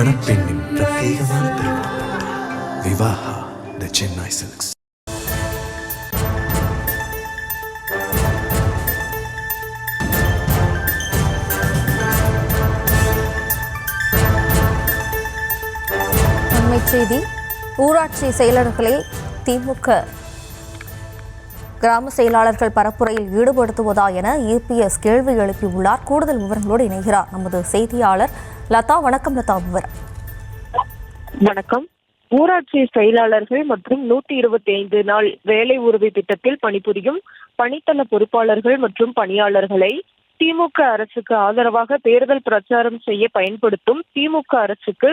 மணப்பெண்ணின் பிரத்யேகமான திருமணம் விவாஹா தி சென்னை சில்க்ஸ். அண்மைச் செய்தி: ஊராட்சி செயலர்களை திமுக கிராம செயலாளர்கள் பரப்புரையில் ஈடுபடுத்துவதா என இபிஎஸ் கேள்வி எழுப்பியுள்ளார். கூடுதல் விவரங்களோடு இணைகிறார் நமது செய்தியாளர் லதா. வணக்கம் லதா. விவரம். வணக்கம். ஊராட்சி செயலாளர்கள் மற்றும் 125 நாள் வேலை உறுதி திட்டத்தில் பணிபுரியும் பணித்தள பொறுப்பாளர்கள் மற்றும் பணியாளர்களை திமுக அரசுக்கு ஆதரவாக தேர்தல் பிரச்சாரம் செய்ய பயன்படுத்தும் திமுக அரசுக்கு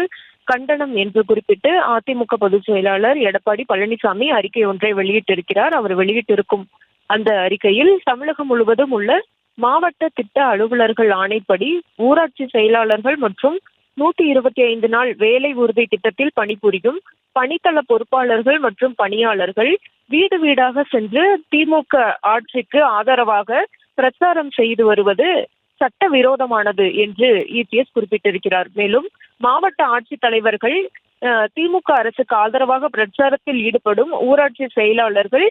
கண்டனம் என்று குறிப்பிட்டு அதிமுக பொதுச் செயலாளர் எடப்பாடி பழனிசாமி அறிக்கை ஒன்றை வெளியிட்டிருக்கிறார். அவர் வெளியிட்டிருக்கும் அந்த அறிக்கையில் தமிழகம் முழுவதும் உள்ள மாவட்ட திட்ட அலுவலர்கள் ஆணைப்படி ஊராட்சி செயலாளர்கள் மற்றும் 125 நாள் வேலை உறுதி திட்டத்தில் பணிபுரியும் பணித்தள பொறுப்பாளர்கள் மற்றும் பணியாளர்கள் வீடு வீடாக சென்று திமுக ஆட்சிக்கு ஆதரவாக பிரச்சாரம் செய்து வருவது சட்டவிரோதமானது என்று இபிஎஸ் குறிப்பிட்டிருக்கிறார். மேலும் மாவட்ட ஆட்சித்தலைவர்கள் திமுக அரசுக்கு ஆதரவாக பிரச்சாரத்தில் ஈடுபடும் ஊராட்சி செயலாளர்கள்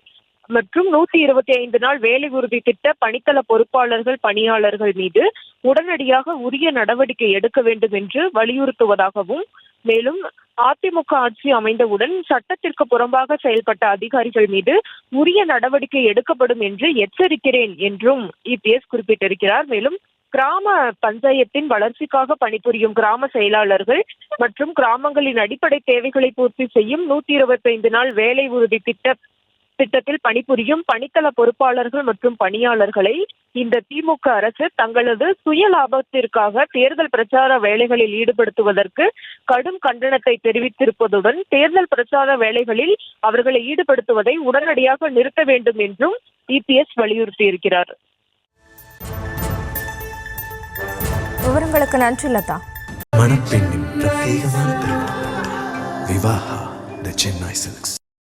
மற்றும் 125 நாள் வேலை உறுதி திட்ட பணித்தள பொறுப்பாளர்கள் பணியாளர்கள் மீது உடனடியாக உரிய நடவடிக்கை எடுக்க வேண்டும் என்று வலியுறுத்துவதாகவும், மேலும் அதிமுக ஆட்சி அமைந்தவுடன் சட்டத்திற்கு புறம்பாக செயல்பட்ட அதிகாரிகள் மீது உரிய நடவடிக்கை எடுக்கப்படும் என்று எச்சரிக்கிறேன் என்றும் இபிஎஸ் குறிப்பிட்டிருக்கிறார். மேலும் கிராம பஞ்சாயத்தின் வளர்ச்சிக்காக பணிபுரியும் கிராம செயலாளர்கள் மற்றும் கிராமங்களின் அடிப்படை தேவைகளை பூர்த்தி செய்யும் 125 நாள் வேலை உறுதி திட்டத்தில் பணிபுரியும் பணித்தள பொறுப்பாளர்கள் மற்றும் பணியாளர்களை இந்த திமுக அரசு தங்களது சுய லாபத்திற்காக தேர்தல் பிரச்சார வேலைகளில் ஈடுபடுத்துவதற்கு கடும் கண்டனத்தை தெரிவித்திருப்பதுடன் தேர்தல் பிரச்சார வேலைகளில் அவர்களை ஈடுபடுத்துவதை உடனடியாக நிறுத்த வேண்டும் என்றும் இபிஎஸ் வலியுறுத்தியிருக்கிறார். விவரங்களுக்கு நன்றி லதா. மணப்பெண்ணின் பிரத்யேகமான திருமணம் விவாஹா தி சென்னை சில்க்ஸ்.